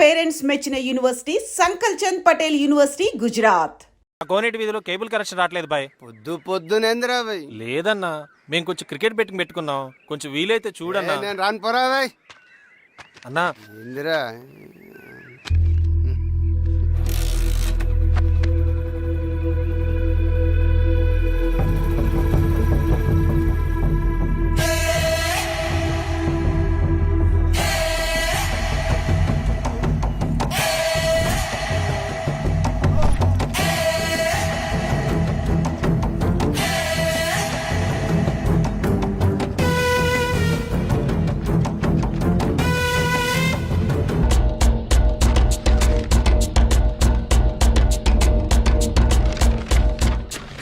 Parents మెచ్చిన university సంకల్ Chand Patel university Gujarat. కోనేటి వీధిలో cable connection రావట్లేదు బాయ్. పొద్దునేంద్రా బాయ్. లేదన్నా, మేము కొంచెం క్రికెట్ బెట్టింగ్ పెట్టుకున్నాం, కొంచెం వీలైతే చూడన్నా. నేను రాను పోరా బాయ్. అన్నా ఇందిరా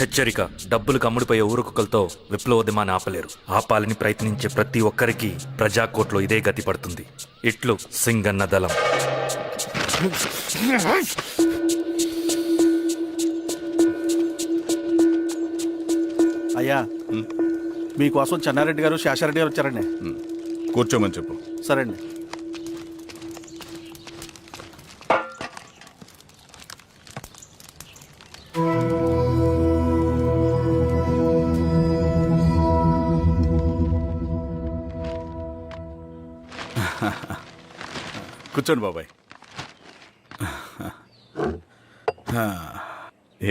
హెచ్చరిక: డబ్బులకు అమ్ముడిపోయే ఊరుకుకలతో విప్లవోద్యమాన్ని ఆపలేరు. ఆపాలని ప్రయత్నించే ప్రతి ఒక్కరికి ప్రజాకోట్లో ఇదే గతి పడుతుంది. ఇట్లు సింగన్న దళం. అయ్యా, మీకోసం చెన్నారెడ్డి గారు శేషారెడ్డి గారు వచ్చారండి. కూర్చోమని చెప్పు. సరే అండి. కూర్చోండి బాబాయ్.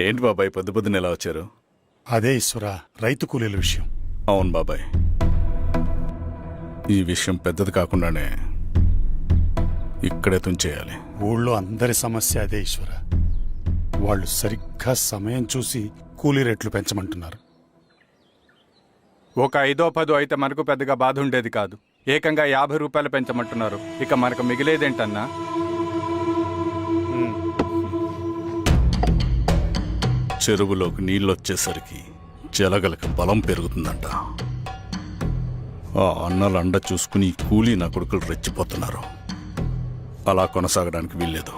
ఏంటి బాబాయ్ పొద్దున ఎలా వచ్చారు? అదే ఈశ్వరా, రైతు కూలీల విషయం. అవును బాబాయ్, ఈ విషయం పెద్దది కాకుండానే ఇక్కడే తుంచేయాలి. ఊళ్ళో అందరి సమస్య అదే ఈశ్వరా. వాళ్ళు సరిగ్గా సమయం చూసి కూలీ రేట్లు పెంచమంటున్నారు. ఒక 5-10 అయితే మనకు పెద్దగా బాధ ఉండేది కాదు. ఏకంగా 50 రూపాయలు పెంచమంటున్నారు. ఇక మనకు మిగిలేదేంటన్నా? చెరువులోకి నీళ్ళొచ్చేసరికి జలగలకు బలం పెరుగుతుందంట. ఆ అన్నల అండ చూసుకుని కూలీ నా కొడుకులు రెచ్చిపోతున్నారు. అలా కొనసాగడానికి వీల్లేదు.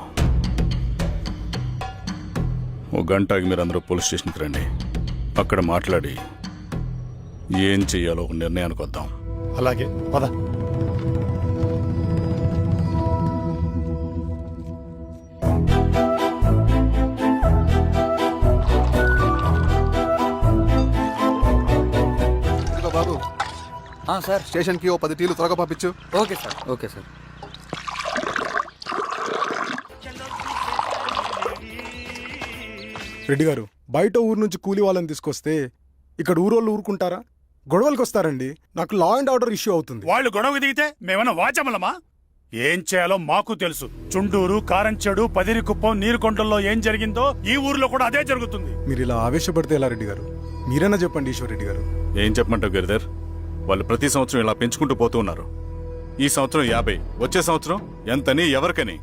ఓ గంటకి మీరందరూ పోలీస్ స్టేషన్కి రండి. అక్కడ మాట్లాడి ఏం చెయ్యాలో ఒక నిర్ణయానికి వద్దాం. అలాగే పద. బాబు, సార్, స్టేషన్కి ఓ 10 టీలు త్వరగా పంపించు. Okay sir. Okay sir. Reddy గారు, బయట ఊరు నుంచి కూలి వాళ్ళని తీసుకొస్తే ఇక్కడ ఊరోళ్ళు ఊరుకుంటారా? గొడవలకు వస్తారండి. నాకు లా అండ్ ఆర్డర్ ఇష్యూ అవుతుంది. వాళ్ళు గొడవ దిగితే మేమన్నా వాచమలమా? ఏం చేయాలో మాకు తెలుసు. చుండూరు, కారంచెడు, పదిరికుప్పం, నీరుకొండల్లో ఏం జరిగిందో ఈ ఊర్లో కూడా అదే జరుగుతుంది. మీరు ఇలా ఆవేశపడితే ఎలా రెడ్డి గారు? మీరైనా చెప్పండి ఈశ్వర్ రెడ్డి గారు. ఏం చెప్పమంటావు గిరిధర్? వాళ్ళు ప్రతి సంవత్సరం ఇలా పెంచుకుంటూ పోతూ ఉన్నారు. ఈ సంవత్సరం 50, వచ్చే సంవత్సరం ఎంతని, ఎవరికని?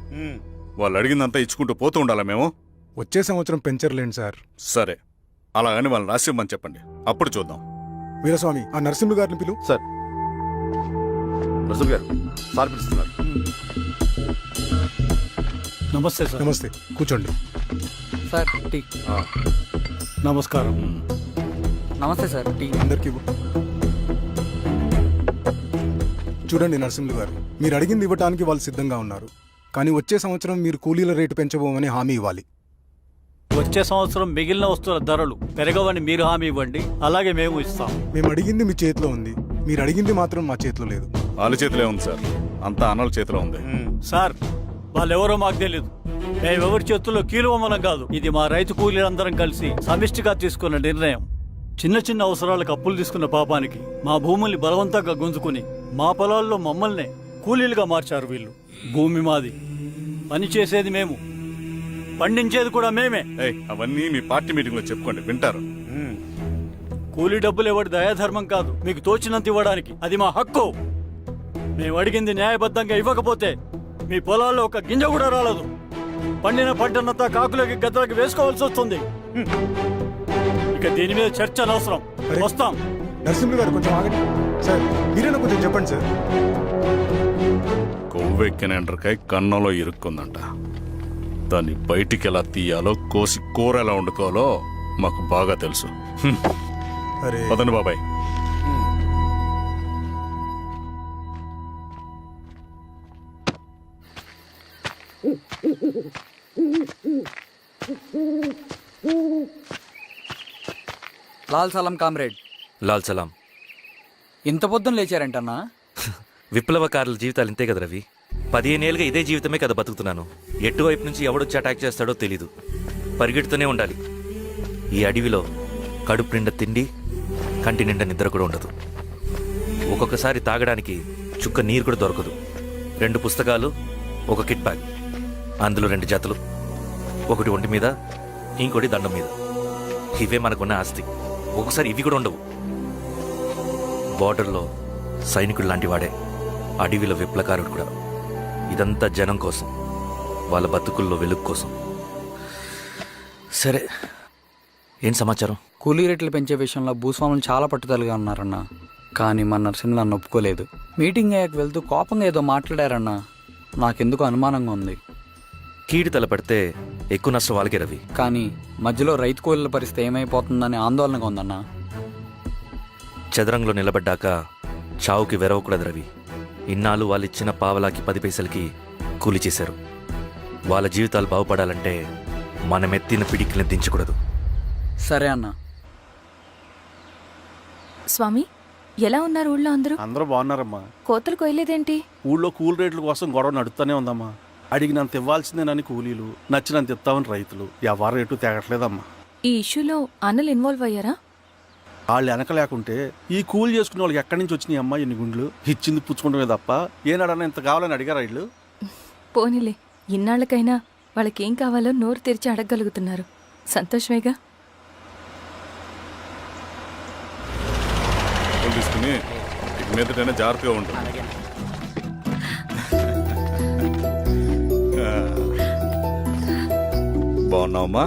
వాళ్ళు అడిగిందంతా ఇచ్చుకుంటూ పోతూ ఉండాలా మేము? వచ్చే సంవత్సరం పెంచర్లేండి సార్. సరే, అలాగని వాళ్ళని రాసిమ్మని చెప్పండి, అప్పుడు చూద్దాం. వీరస్వామి, ఆ నరసింహ గారిని పిలు. సార్. నరసింహ గారు సార్ పిలుస్తున్నారు. నమస్తే సార్. నమస్తే, కూర్చోండి సార్. టీ. నమస్కారం. నమస్తే సార్. టీ అందరికీ ఇవ్వు. చూడండి నరసింహులు గారు, మీరు అడిగింది ఇవ్వటానికి వాళ్ళు సిద్ధంగా ఉన్నారు. కానీ వచ్చే సంవత్సరం మీరు కూలీల రేటు పెంచబోమని హామీ ఇవ్వాలి. వచ్చే సంవత్సరం మిగిలిన వస్తువుల ధరలు పెరగవని మీరు హామీ ఇవ్వండి, అలాగే మేము ఇస్తాం. మేము అడిగింది మీ చేతిలో ఉంది, మీరు అడిగింది మాత్రం మా చేతిలో లేదు. వాళ్ళ చేతిలో ఉంది సార్, అంతా అన్నల చేతిలో ఉంది. సార్, వాళ్ళెవరో మాకు తెలియదు. మేమెవరి చేతుల్లో కీలువమనం కాదు. ఇది మా రైతు కూలీలందరం కలిసి సమిష్టిగా తీసుకున్న నిర్ణయం. చిన్న చిన్న అవసరాలకు అప్పులు తీసుకున్న పాపానికి మా భూముల్ని బలవంతంగా గుంజుకుని మా పొలాల్లో మమ్మల్నే కూలీలుగా మార్చారు వీళ్ళు. భూమి మాది, పని చేసేది మేము, పండించేది కూడా మేమే. అవన్నీ మీ పార్టీ మీటింగ్ లో చెప్పుకోండి, వింటారు. కూలీ డబ్బులు ఇవ్వడం దయాధర్మం కాదు, మీకు తోచినంత ఇవ్వడానికి అది మా హక్కు. మేము అడిగింది న్యాయబద్ధంగా ఇవ్వకపోతే మీ పొలాల్లో ఒక గింజ కూడా రాలదు. పండిన పంటనంతా కాకులకి గద్దలకి వేసుకోవాల్సి వస్తుంది. ఇక దీని మీద చర్చ అనవసరం. వస్తాం. నరసింహులు గారు కొంచెం ఆగండి సార్. మీరైనా కొంచెం చెప్పండి సార్. కొవ్వెక్కిన ఎండ్రకాయ కన్నంలో ఇరుక్కుందంట. దాన్ని బయటికి ఎలా తీయాలో, కోసి కూర ఎలా వండుకోవాలో మాకు బాగా తెలుసు. పదండి బాబాయ్. లాల్ సలం కామ్రేడ్. లాల్ సలాం. ఇంత పొద్దున లేచారంటన్నా? విప్లవకారుల జీవితాలు ఇంతే కదా రవి. 15 ఏళ్ళుగా ఇదే జీవితమే కదా బతుకుతున్నాను. ఎటువైపు నుంచి ఎవడొచ్చి అటాక్ చేస్తాడో తెలీదు. పరిగెడుతూనే ఉండాలి. ఈ అడవిలో కడుపు నిండా తిండి, కంటి నిండా నిద్ర కూడా ఉండదు. ఒక్కొక్కసారి తాగడానికి చుక్క నీరు కూడా దొరకదు. 2 పుస్తకాలు, ఒక కిట్ బ్యాగ్, అందులో 2 జతలు, ఒకటి ఒంటి మీద, ఇంకోటి దండం మీద. ఇవే మనకున్న ఆస్తి. ఒక్కొక్కసారి ఇవి కూడా ఉండవు. బార్డర్లో సైనికుడు లాంటి వాడే అడవిలో విప్లవకారుడు కూడా. ఇదంతా జనం కోసం, వాళ్ళ బతుకుల్లో వెలుగు కోసం. సరే, ఏం సమాచారం? కూలీ రేట్లు పెంచే విషయంలో భూస్వాములు చాలా పట్టుదలగా ఉన్నారన్నా. కానీ మన నరసింహ నన్ను ఒప్పుకోలేదు. మీటింగ్ అయ్యాక వెళ్తూ కోపంగా ఏదో మాట్లాడారన్నా. నాకెందుకు అనుమానంగా ఉంది. కీడి తలపడితే ఎక్కువ నష్టం వాళ్ళకే రవి. కానీ మధ్యలో రైతు కూలీల పరిస్థితి ఏమైపోతుందని ఆందోళనగా ఉందన్నా. చదరంగంలో నిలబడ్డాక చావుకి వెరవకూడదు రవి. ఇన్నాళ్ళు వాళ్ళు ఇచ్చిన పావలాకి 10 పైసలకి కూలి చేశారు. వాళ్ళ జీవితాలు బాగుపడాలంటే మనమెత్తిన పిడికిని దించకూడదు. సరే అన్నా. స్వామి, ఎలా ఉన్నారు ఊళ్ళో అందరూ? అందరూ బాగున్నారమ్మా. కోతలు కొయ్యలేదేంటి? ఊళ్ళో కూల్ రేట్ల కోసం గొడవ నడుస్తూనే ఉందమ్మా. అడిగినంత ఇవ్వాల్సిందేనని కూలీలు, నచ్చినంత ఇస్తామని రైతులు. ఎవరు రేటు తేగట్లేదమ్మా. ఈ ఇష్యూలో అన్నలు ఇన్వాల్వ్ అయ్యారా? వాళ్ళు వెనక లేకుంటే ఈ కూలి చేసుకునే వాళ్ళకి ఎక్కడి నుంచి వచ్చినాయి అమ్మా ఎన్ని గుండ్లు? ఇచ్చింది పుచ్చుకుంటమే తప్ప ఏనాడన్నా ఇంత కావాలని అడిగారా వీళ్ళు? పోనీలే, ఇన్నాళ్ళకైనా వాళ్ళకేం కావాలో నోరు తెరిచి అడగగలుగుతున్నారు. సంతోషమేగా. తీసుకుని ఇక మీదటైనా జాగ్రత్తగా ఉంటుంది. బాగున్నావమ్మా?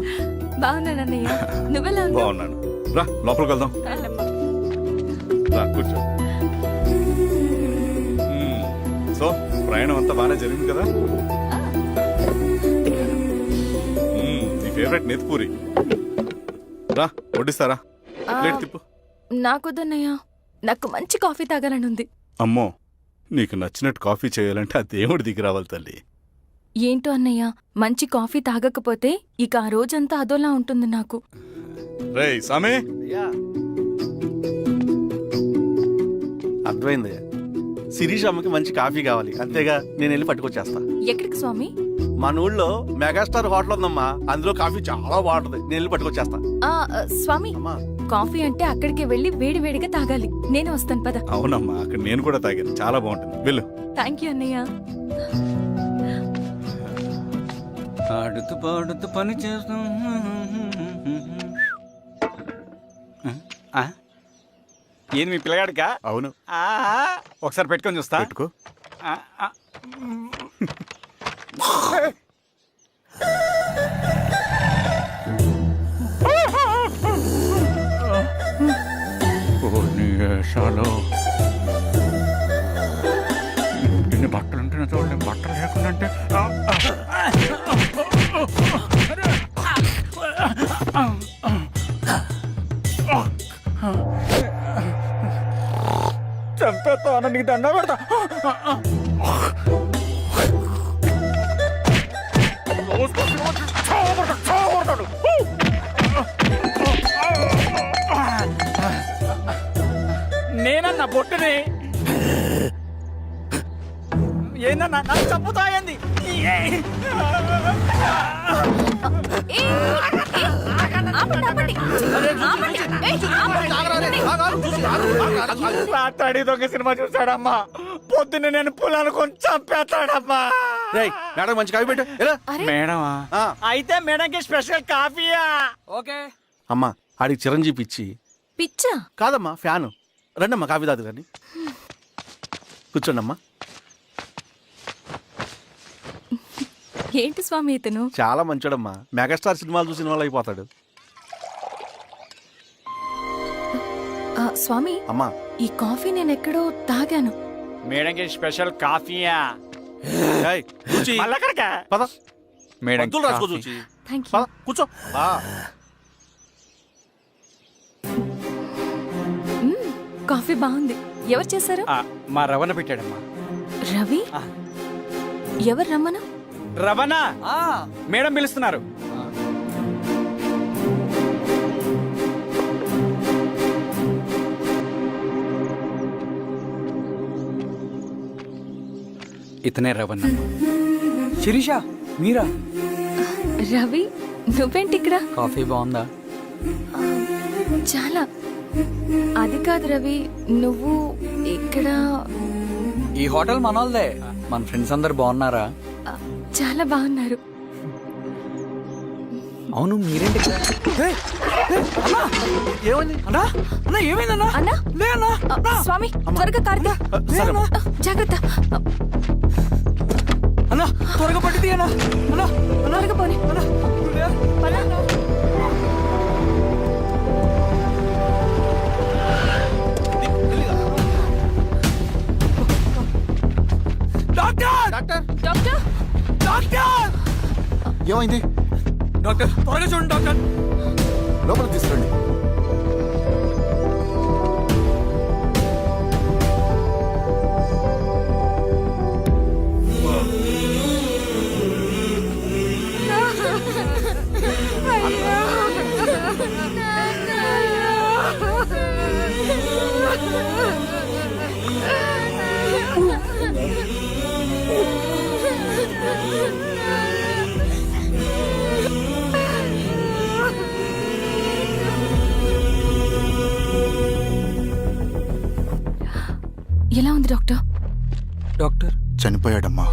బాగున్నానన్నయ్య, నువ్వెలా ఉన్నావు? బాగున్నాను. రా లోపలికి వెళ్దాం. రా కూర్చో. సో ప్రయాణం అంతా బాగానే జరిగింది కదా? నీ ఫేవరెట్ నెత్తిపూరి. రా వడ్డిస్తారా? ప్లేట్ తిప్పు. నాకొద్దన్నయ్య, నాకు మంచి కాఫీ తాగాలని ఉంది. అమ్మో, నీకు నచ్చినట్టు కాఫీ చేయాలంటే ఆ దేవుడి దిగి రావాలి తల్లి. ఏంటో అన్నయ్య, మంచి కాఫీ తాగకపోతే ఇక ఆ రోజంతా అదోలా ఉంటుంది నాకు. రేయ్ సామే, అర్థమైంది. శిరీష్ అమ్మకి మంచి కాఫీ కావాలి, అంతేగా నేను వెళ్ళి పట్టుకొచ్చేస్తా. ఎక్కడికి స్వామి? మన ఊళ్ళో మెగాస్టార్ హోటల్ ఉందమ్మా, అందులో కాఫీ చాలా బాగుంటుంది. నేను వెళ్ళి పట్టుకొచ్చేస్తా. స్వామి, అమ్మా. కాఫీ అంటే అక్కడికి వెళ్ళి వేడి వేడిగా తాగాలి. నేను వస్తాను పద. అవునమ్మా, అక్కడ నేను కూడా తాగాను, చాలా బాగుంటుంది. వెళ్ళు. థ్యాంక్ యూ అన్నయ్య. ఆడుతూ పాడుతూ పని చేస్తాం. ఏంది మీ పిల్లగాడికా? అవును, ఒకసారి పెట్టుకొని చూస్తా. పెట్టుకో. ఇన్ని బట్టలు ఉంటే చూడండి, బట్టలు లేకుండా అంటే చంపేస్తా. నీకు దండ పెడతా. నేనన్నా బొట్టుని ఏందన్నా నన్ను చంపుతాయంది. రాత్రి దొంగ సినిమా చూసాడమ్మా, పొద్దున్న నేను పొలాన్ని కొంచెం చంపేస్తాడమ్మా. మేడం మంచి కాఫీ పెట్టు. మేడమా? అయితే మేడంకి స్పెషల్ కాఫీయా? ఓకే. అమ్మా, ఆడికి చిరంజీవి పిచ్చి. పిచ్చా? కాదమ్మా, ఫ్యాను. రండమ్మా కాఫీ తాదు కానీ. కూర్చోండి అమ్మా. ఏంటి స్వామి ఇతను? చాలా మంచోడమ్మా, మెగాస్టార్ సినిమాలు చూసిన వాళ్ళు అయిపోతాడు. స్వామి, అమ్మా, ఈ కాఫీ నేను ఎక్కడో తాగాను. మేడంకి స్పెషల్ కాఫీయా? ఏయ్, చూచి. మళ్ళక్కడికా? పద. మేడం మందులు రాసుకో చూచి. Thank you. పద, కూర్చో. కాఫీ బాగుంది. ఎవరు చేశారు? మా రవణ పెట్టాడమ్మా. రవి? ఎవరు రమ్మను? రవణ మేడం పిలుస్తున్నారు. ఇతనే రవణ. శిరీష మీరా? రవి నువ్వేంటి ఇక్కడ? కాఫీ బాగుందా? చాలా. అది కాదు రవి, నువ్వు ఇక్కడ. ఈ హోటల్ మనోల్దే. మన ఫ్రెండ్స్ అందరు బాగున్నారా? చాలా బాగున్నారు. అవును మీరేంటి ఇక్కడ? ఏమైంది అన్నా? అన్నా ఏమైందన్నా? అన్నా? లే అన్నా. స్వామి త్వరగా కార్తీ. జాగ్రత్త. అన్నా త్వరగా పట్టిది అన్నా. అన్నా త్వరగా పోనీ. డాక్టర్ డాక్టర్ డాక్టర్ ఏమైంది? డాక్టర్ త్వరగా చూడండి డాక్టర్. లోపల తీసుకురండి. ఎలా ఉంది డాక్టర్? డాక్టర్ చనిపోయాడమ్మా.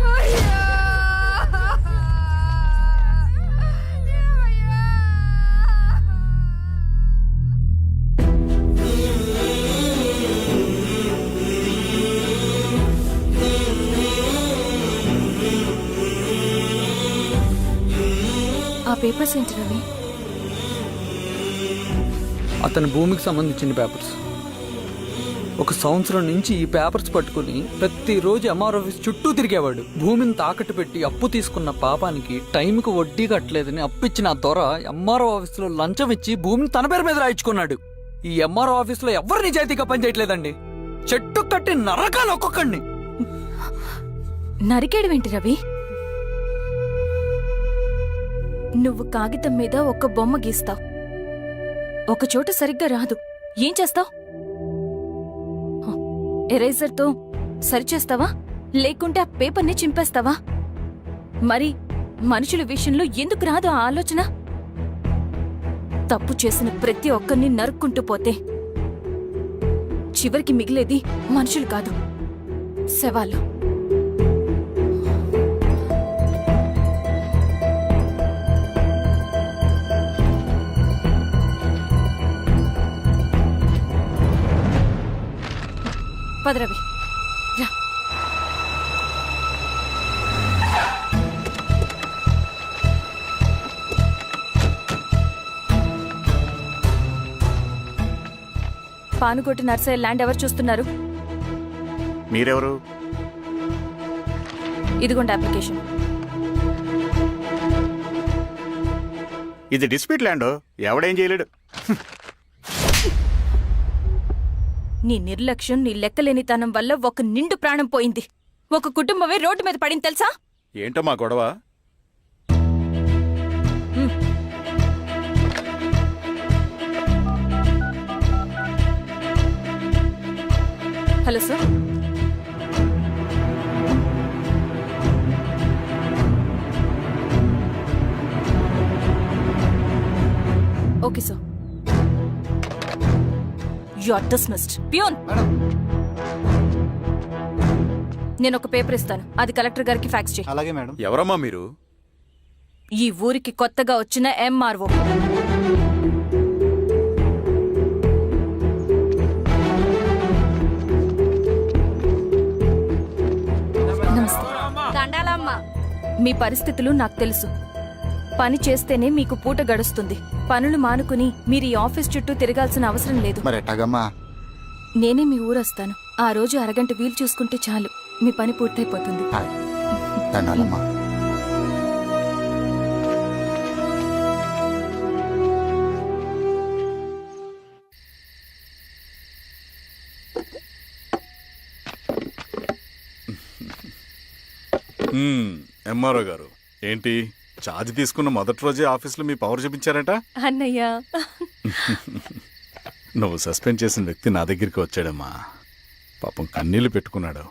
ఆ పేపర్స్ ఏంటి రవి? అతని భూమికి సంబంధించిన పేపర్స్. ఒక సంవత్సరం నుంచి ఈ పేపర్స్ పట్టుకుని ప్రతిరోజు ఎంఆర్ ఆఫీస్ చుట్టూ తిరిగేవాడు. భూమిని తాకట్టు పెట్టి అప్పు తీసుకున్న పాపానికి టైంకి వడ్డీ కట్టలేదని అప్పిచ్చిన ఆ దొర ఎంఆర్ఓ ఆఫీసులో లంచం ఇచ్చి భూమిని తన పేరు మీద రాయించుకున్నాడు. ఈ ఎంఆర్ఓ ఆఫీసులో ఎవరు నిజాయితీగా పనిచేయట్లేదండి. చెట్టు కట్టి నరకాలు ఒక్కొక్కడిని. నరికేడువేంటి రవి? నువ్వు కాగితం మీద ఒక బొమ్మ గీస్తావు, ఒక చోట సరిగ్గా రాదు, ఏం చేస్తావు? ఎరేజర్తో సరిచేస్తావా, లేకుంటే ఆ పేపర్ని చింపేస్తావా? మరి మనుషుల విషయంలో ఎందుకు రాదు ఆ ఆలోచన? తప్పు చేసిన ప్రతి ఒక్కరిని నరుక్కుంటూ పోతే చివరికి మిగిలేది మనుషులు కాదు, శవాలు. పదరవి రా. పానుకోటి నర్సయ్య ల్యాండ్ ఎవరు చూస్తున్నారు? మీరెవరు? ఇదిగోండి అప్లికేషన్. ఇది డిస్ప్యూట్ ల్యాండ్, ఎవడేం చేయలేడు. నీ నిర్లక్ష్యం, నీ లెక్కలేనితనం వల్ల ఒక నిండు ప్రాణం పోయింది. ఒక కుటుంబమే రోడ్డు మీద పడింది తెలుసా? ఏంటో మా గొడవ? Hello sir. Okay sir. You are dismissed. Peon, నేను ఒక పేపర్ ఇస్తాను, అది కలెక్టర్ గారికి ఫ్యాక్స్ చేయి. అలాగే మేడం. ఎవరమ్మా మీరు? ఈ ఊరికి కొత్తగా వచ్చిన ఎంఆర్ఓ. నమస్తే. మీ పరిస్థితులు నాకు తెలుసు. పని చేస్తేనే మీకు పూట గడుస్తుంది. పనులు మానుకుని మీరు ఈ ఆఫీస్ చుట్టూ తిరగాల్సిన అవసరం లేదు. మరి ఎట్టాగమ్మా? నేనే మీ ఊరొస్తాను. ఆ రోజు అరగంట వీలు చూసుకుంటే చాలు, మీ పని పూర్తయిపోతుంది. దండాలమ్మా. ఎంఆర్ఓ గారు, ఏంటి ఛార్జ్ తీసుకున్న మొదటి రోజే ఆఫీస్లో మీ పవర్ చూపించారట? అన్నయ్య నువ్వు సస్పెండ్ చేసిన వ్యక్తి నా దగ్గరికి వచ్చాడమ్మా. పాపం కన్నీళ్లు పెట్టుకున్నాడు.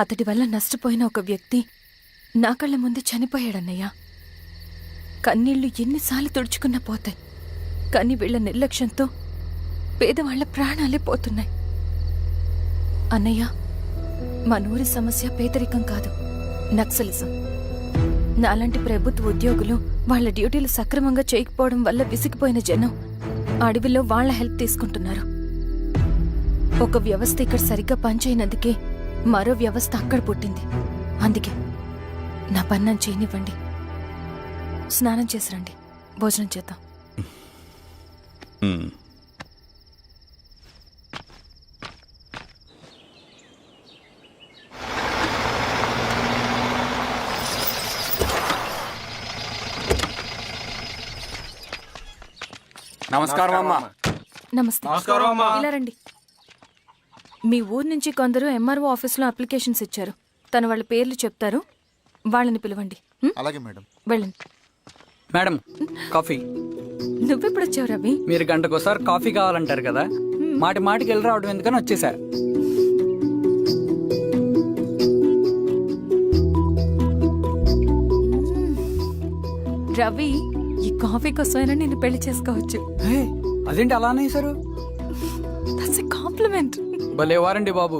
అతడి వల్ల నష్టపోయిన ఒక వ్యక్తి నా కళ్ళ ముందు చనిపోయాడన్నయ్య. కన్నీళ్లు ఎన్నిసార్లు తుడుచుకున్నా పోతాయి, కానీ వీళ్ళ నిర్లక్ష్యంతో పేదవాళ్ల ప్రాణాలే పోతున్నాయి. అన్నయ్య, మనూరి సమస్య పేదరికం కాదు, నక్సలిజం. నాలాంటి ప్రభుత్వ ఉద్యోగులు వాళ్ళ డ్యూటీలు సక్రమంగా చేయకపోవడం వల్ల విసిగిపోయిన జనం అడవిలో వాళ్ల హెల్ప్ తీసుకుంటున్నారు. ఒక వ్యవస్థ ఇక్కడ సరిగ్గా పనిచేయనందుకే మరో వ్యవస్థ అక్కడ పుట్టింది. అందుకే నా పన్నం చేయనివ్వండి, స్నానం చేసి రండి, భోజనం చేద్దాం. నమస్కారం అమ్మా. నమస్తే. ఇలా రండి. మీ ఊరు నుంచి కొందరు ఎంఆర్ఓ ఆఫీస్లో అప్లికేషన్స్ ఇచ్చారు. తను వాళ్ళ పేర్లు చెప్తారు, వాళ్ళని పిలవండి. అలాగే మేడం. వెళ్ళండి. Madam, coffee. నువ్వెప్పుడు వచ్చావు రవి? మీరు గంటకోసారి కాఫీ కావాలంటారు కదా, మాటి మాటికి వెళ్ళి రావడం ఎందుకని వచ్చేసా. రవి, ఈ కాఫీ కోసమైనా నేను పెళ్లి చేసుకోవచ్చు. అదేంటి అలా అనేసారు? That's a compliment. భలే వారండి బాబు.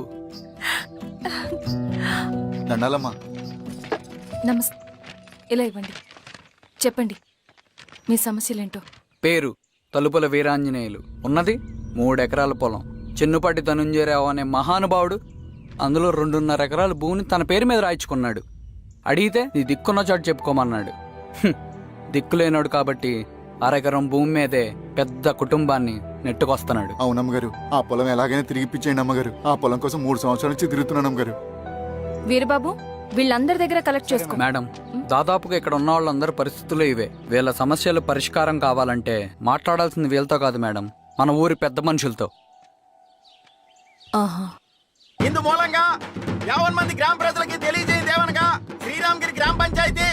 దండాలమ్మా. నమస్తే. ఇలా ఇవ్వండి. చెప్పండి, మీ సమస్యలేంటో. పేరు తలుపుల వీరాంజనేయులు. ఉన్నది 3 ఎకరాల పొలం. చిన్నుపాటి ధనుంజయరావు అనే మహానుభావుడు అందులో 2.5 ఎకరాల భూమిని తన పేరు మీద రాయించుకున్నాడు. అడిగితే నీ దిక్కున్న చోటు చెప్పుకోమన్నాడు. దిక్కులేనాడు కాబట్టి 1/2 ఎకరం భూమి మీదే పెద్ద కుటుంబాన్ని నెట్టుకొస్తున్నాడు. అవునమ్మగారు, ఆ పొలం ఎలాగైనా తిరిగిప్పించేయండి అమ్మగారు. ఆ పొలం కోసం 3 సంవత్సరాల నుంచి తిరుగుతున్నాను అమ్మగారు. వీరబాబు, వీళ్ళందరి దగ్గర కలెక్ట్ చేసుకో. మేడం, దాదాపుగా ఇక్కడ ఉన్న వాళ్ళందరి పరిస్థితులు ఇవే. వీళ్ళ సమస్యలు పరిష్కారం కావాలంటే మాట్లాడాల్సింది వీళ్ళతో కాదు మేడం, మన ఊరి పెద్ద మనుషులతో. ఆహా. ఇందు మూలంగా 50 మంది గ్రామ ప్రజలకి తెలియజేయదేవనగా శ్రీరామగిరి గ్రామ పంచాయతీ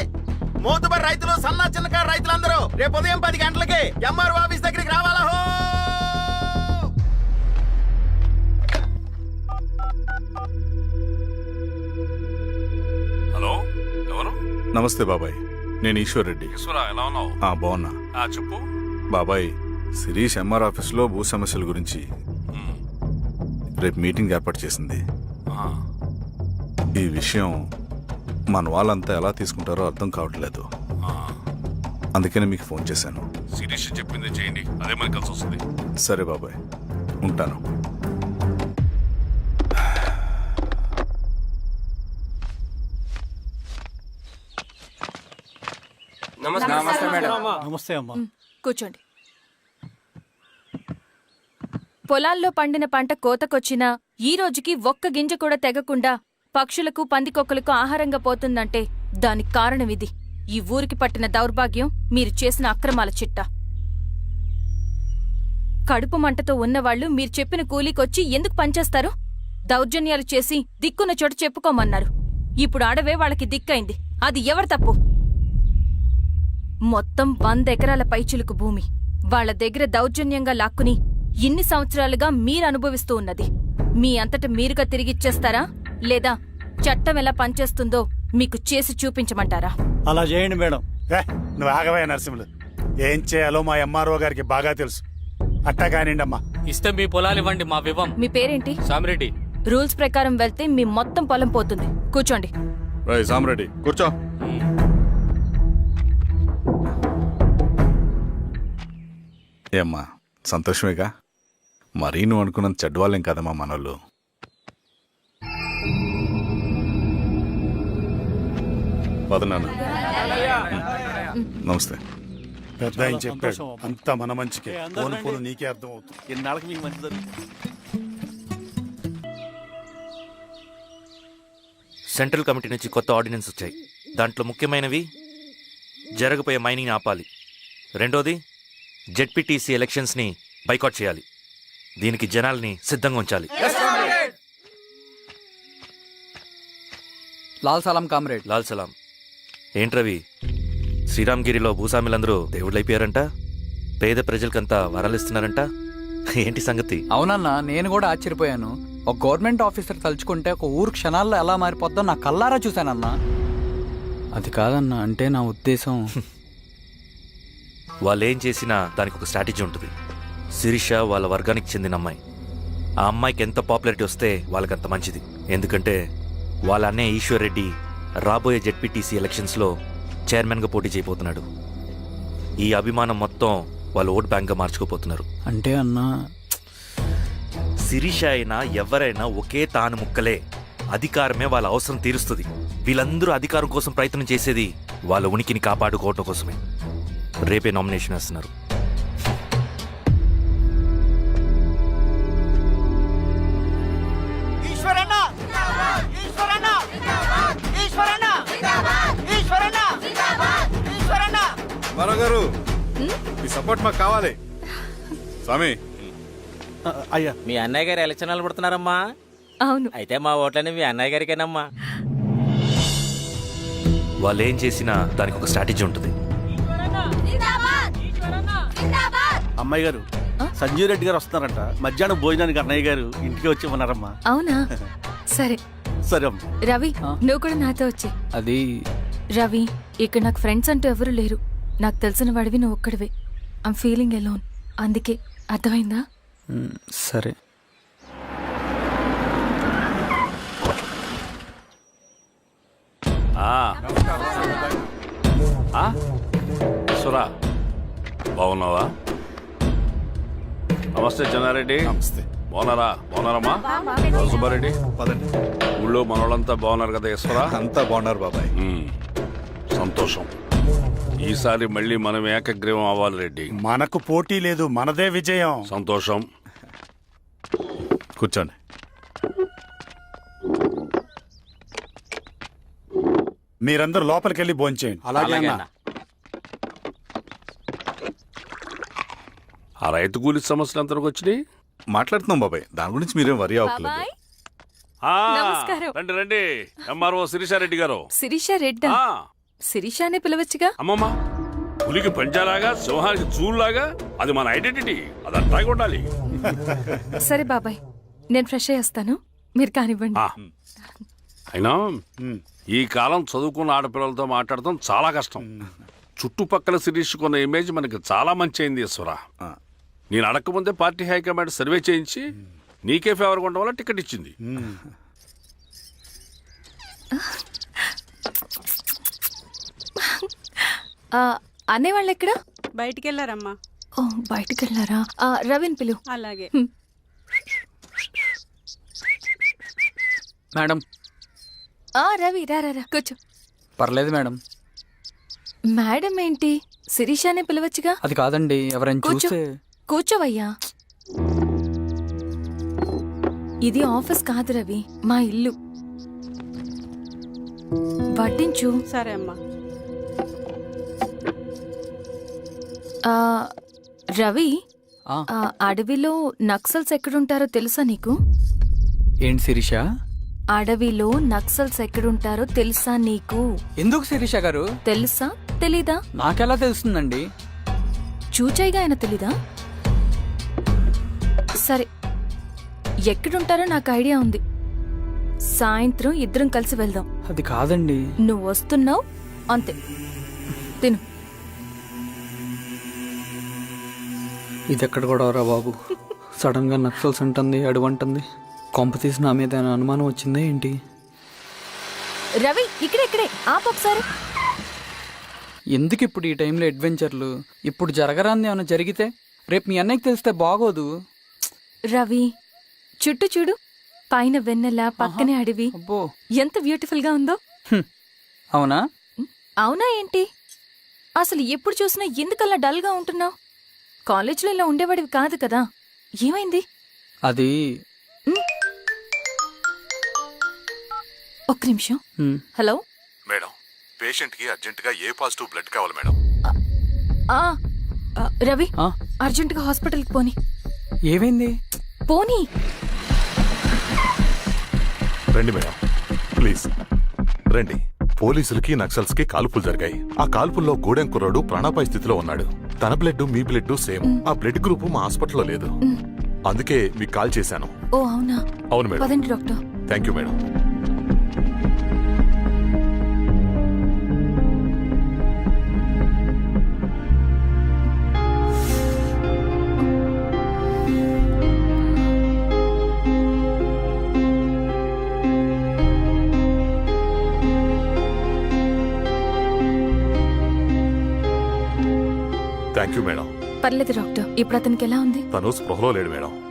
మోతుబరి రైతులు, సన్న చిన్నకారు రైతులందరూ రేపు ఉదయం 10 గంటలకి ఎంఆర్ఓ ఆఫీస్ దగ్గరికి రావాలా. హలో, ఎవరు? నమస్తే బాబాయ్, నేను ఈశ్వర్ రెడ్డి. ఎలా ఉన్నావు? బాగున్నా. చెప్పు బాబాయ్. శిరీష్ ఎంఆర్ ఆఫీస్లో భూ సమస్యల గురించి రేపు మీటింగ్ ఏర్పాటు చేసింది. ఈ విషయం మన వాళ్ళంతా ఎలా తీసుకుంటారో అర్థం కావట్లేదు. అందుకనే మీకు ఫోన్ చేశాను. శిరీష్ చెప్పింది చేయండి, అదే మనకి కలిసి వస్తుంది. సరే బాబాయ్, ఉంటాను. నమస్తే అమ్మా. కూర్చోండి. పొలాల్లో పండిన పంట కోతకొచ్చినా ఈ రోజుకి ఒక్క గింజ కూడా తెగకుండా పక్షులకు, పందికొక్కలకు ఆహారంగా పోతుందంటే దానికి కారణం ఇది. ఈ ఊరికి పట్టిన దౌర్భాగ్యం మీరు చేసిన అక్రమాల చిట్టా. కడుపు మంటతో ఉన్నవాళ్లు మీరు చెప్పిన కూలీకొచ్చి ఎందుకు పనిచేస్తారు? దౌర్జన్యాలు చేసి దిక్కున్న చోట చెప్పుకోమన్నారు. ఇప్పుడు ఆడవే వాళ్ళకి దిక్కైంది. అది ఎవరి తప్పు? మొత్తం 100 ఎకరాల పైచిలుకు భూమి వాళ్ల దగ్గర దౌర్జన్యంగా లాక్కుని ఇన్ని సంవత్సరాలుగా మీరు అనుభవిస్తూ ఉన్నది. మీ అంతట మీరుగా తిరిగిచ్చేస్తారా, లేదా చట్టం ఎలా పనిచేస్తుందో మీకు చేసి చూపించమంటారా? అలా చేయండి మేడం. నువ్వు ఆగవే నరసింహులు. ఏం చేయాలో మా ఎంఆర్ఓ గారికి బాగా తెలుసు. అట్టా కానివ్వండి అమ్మా. ఇస్తే మీ పొలాలు ఇవ్వండి, మా వివం. మీ పేరేంటి? సామిరెడ్డి. రూల్స్ ప్రకారం వెళ్తే మీ మొత్తం పొలం పోతుంది. కూర్చోండి. సామిరెడ్డి కూర్చో. ఏమ్మా, సంతోషమేగా? మరీ నువ్వు అనుకున్నంత చెడ్డవాళ్ళేం కదమ్మా మనోళ్ళు. వదనాను. నమస్తే. పెద్ద ఆయన చెప్పాడు, సంతోషం అమ్మా. అంతా మన మంచికే. ఏ, అందరూ పోను రండి. పోను నీకే అర్థం అవుతుంది. ఎన్నాళ్ళకి మీకు మంచి జరుగుతుంది. సెంట్రల్ కమిటీ నుంచి కొత్త ఆర్డినెన్స్ వచ్చాయి. దాంట్లో ముఖ్యమైనవి జరగబోయే మైనింగ్ ఆపాలి, రెండోది జెడ్పీటీసీ ఎలక్షన్స్ని బైకాట్ చేయాలి, దీనికి జనాల్ని సిద్ధంగా ఉంచాలి. లాల్ సలాం కామ్రేడ్. లాల్ సలాం. ఏంట్రవి, శ్రీరామ్గిరిలో భూస్వాములందరూ దేవుళ్ళైపోయారంట, పేద ప్రజలకంతా వరాలిస్తున్నారంట, ఏంటి సంగతి? అవునన్నా, నేను కూడా ఆశ్చర్యపోయాను. ఒక గవర్నమెంట్ ఆఫీసర్ తలుచుకుంటే ఒక ఊరు క్షణాల్లో ఎలా మారిపోద్దో నా కల్లారా చూశానన్నా. అది కాదన్నా, అంటే నా ఉద్దేశం వాళ్ళు ఏం చేసినా దానికి ఒక స్ట్రాటజీ ఉంటుంది. శిరీష వాళ్ళ వర్గానికి చెందిన అమ్మాయి. ఆ అమ్మాయికి ఎంత పాపులారిటీ వస్తే వాళ్ళకంత మంచిది. ఎందుకంటే వాళ్ళ అన్నయ్య ఈశ్వర్ రెడ్డి రాబోయే జెడ్పీటీసీ ఎలక్షన్స్లో చైర్మన్గా పోటీ చేయబోతున్నాడు. ఈ అభిమానం మొత్తం వాళ్ళు ఓట్ బ్యాంక్గా మార్చుకోపోతున్నారు. అంటే అన్నా, శిరీష అయినా ఎవరైనా ఒకే తాను ముక్కలే. అధికారమే వాళ్ళ అవసరం తీరుస్తుంది. వీళ్ళందరూ అధికారం కోసం ప్రయత్నం చేసేది వాళ్ళ ఉనికిని కాపాడుకోవటం కోసమే. రేపే నామినేషన్ వేస్తున్నారు. గారు మీ సపోర్ట్ మాకు కావాలి. స్వామి, అయ్యా, మీ అన్నయ్య గారు ఎలక్షన్ నిలబడుతున్నారమ్మా. అవును. అయితే మా ఓట్లని మీ అన్నయ్య గారికేనమ్మా. వాళ్ళు ఏం చేసినా దానికి ఒక స్ట్రాటజీ ఉంటుంది. అమ్మాయి గారు, సంజీవ్ రెడ్డి గారు వస్తున్నారంట. మధ్యాహ్నం భోజనానికి అన్నయ్య గారు ఇంటికి వచ్చి ఉన్నారమ్మా. అవునా? సరే సరే అమ్మా. రవి, నువ్వు కూడా నాతో వచ్చే. అది రవి, ఇక్కడ నాకు ఫ్రెండ్స్ అంటూ ఎవరు లేరు. నాకు తెలిసిన వాడివి నువ్వు ఒక్కడివే. I'm feeling alone. అందుకే, అర్థమైందా? సరే. సురా, బాగున్నావా? నమస్తే చెన్నారెడ్డి. నమస్తే. బాగున్నారమ్మా? సుబ్బారెడ్డి, పదండి. ఊళ్ళో మనోళ్ళంతా బాగున్నారు కదా ఈశ్వరా? అంతా బాగున్నారు బాబాయ్. సంతోషం. ఈసారి మళ్ళీ మనం ఏకగ్రీవం అవ్వాలి రెడ్డి. మనకు పోటీ లేదు, మనదే విజయం. సంతోషం. కూర్చోండి. మీరందరూ లోపలికెళ్ళి భోంచేయండి. అలాగే అన్న. ఆ రైతు కూలి సమస్యలు ఎంతవరకు వచ్చినాయి? మాట్లాడుతున్నాం బాబాయ్, దాని గురించి మీరేం వరి అవ్వట్లేదు. బాబాయ్, ఆ, నమస్కారం. రండి రండి. ఎంఆర్ఓ శిరీషారెడ్డి గారు. శిరీష రెడ్డా? ఆ, శిరీష అనే పిలవచ్చుగా. అమ్మమ్మ, పులికి పంచాలాగా సింహానికి చూలాగా అది మన ఐడెంటిటీ. అది అట్టాగే ఉండాలి. సరే బాబాయ్, నేను ఫ్రెష్ అయ్యేస్తాను, మీరు కానివ్వండి. ఆ, అయినా ఈ కాలం చదువుకున్న ఆడపిల్లలతో మాట్లాడటం చాలా కష్టం. చుట్టుపక్కల శిరీషకున్న ఇమేజ్ మనకి చాలా మంచి అయింది ఈశ్వరా. నేను అడగకముందే పార్టీ హైకమాండ్ సర్వే చేయించి నీకే ఫేవర్గా ఉండడం వల్ల టికెట్ ఇచ్చింది. అనే వాళ్ళు ఎక్కడ? బయటికి వెళ్ళారమ్మా. ఓ, బయటికి వెళ్ళారా? రవిని పిలు. అలాగే. మేడం. రవి, రా రా రా, కూర్చో. పర్లేదు మేడం. మేడం ఏంటి? శిరీషానే పిలవచ్చుగా. అది కాదండి, ఎవరైనా కూర్చో. చూస్తే. కూర్చోవయ్యా. ఇది ఆఫీస్ కాదు రవి, మా ఇల్లు. వడ్డించు. సరే అమ్మా. రవి, అడవిలో నక్సల్స్ ఎక్కడుంటారో తెలుసా నీకు? ఏంటి శిరీష? అడవిలో నక్సల్స్ ఎక్కడుంటారో తెలుసా నీకు? ఎందుకు శిరీష గారు? తెలుసా తెలీదా? నాకెలా తెలుస్తుందండి? చూచాయిగా ఆయన తెలీదా? సరే, ఎక్కడుంటారో నాకు ఐడియా ఉంది. సాయంత్రం ఇద్దరం కలిసి వెళ్దాం. అది కాదండి. నువ్వు వస్తున్నావు అంతే. తిను. ఇది ఎక్కడ కూడా రా బాబు. సడన్ గా నక్సల్స్ అంటుంది, అడువంటుంది. కొంప తీసి నా మీద ఏమైనా అనుమానం వచ్చిందే ఏంటి? రవి, ఇక్కడే ఆపొకసారి. ఎందుకు ఇప్పుడు ఈ టైంలో అడ్వెంచర్లు? ఇప్పుడు జరగరాంది ఏమైనా జరిగితే రేపు మీ అన్నయ్యకి తెలిస్తే బాగోదు. రవి, చుట్టూ చూడు. పైన వెన్నెల, పక్కనే అడవి. అబ్బో, ఎంత బ్యూటిఫుల్ గా ఉందో. అవునా? అవునా ఏంటి? అసలు ఎప్పుడు చూసినా ఎందుకలా డల్ గా ఉంటున్నావు? కాలేజీలో ఇలా ఉండేవాడివి కాదు కదా, ఏమైంది? అది ఒక్క నిమిషం. హలో మేడం, పేషెంట్ కి అర్జెంట్ గా ఏ పాజిటివ్ బ్లడ్ కావాలి మేడం. రవి, అర్జెంటుగా హాస్పిటల్కి పోని. ఏమైంది? పోనీ. రండి మేడం, ప్లీజ్. రండి. పోలీసులకి నక్సల్స్ కి కాల్పులు జరిగాయి. ఆ కాల్పుల్లో గూడెం కుర్రాడు ప్రాణాపాయ స్థితిలో ఉన్నాడు. తన బ్లడ్ మీ బ్లడ్ సేమ్. ఆ బ్లడ్ గ్రూప్ మా హాస్పిటల్లో లేదు. అందుకే మీకు కాల్ చేశాను. ఓ అవునా? అవును మేడం. పదండి doctor. Thank you madam. Thank you madam. పర్లేదు డాక్టర్. ఇప్పుడు అతనికి ఎలా ఉంది? తను స్పృహలో లేడు మేడం.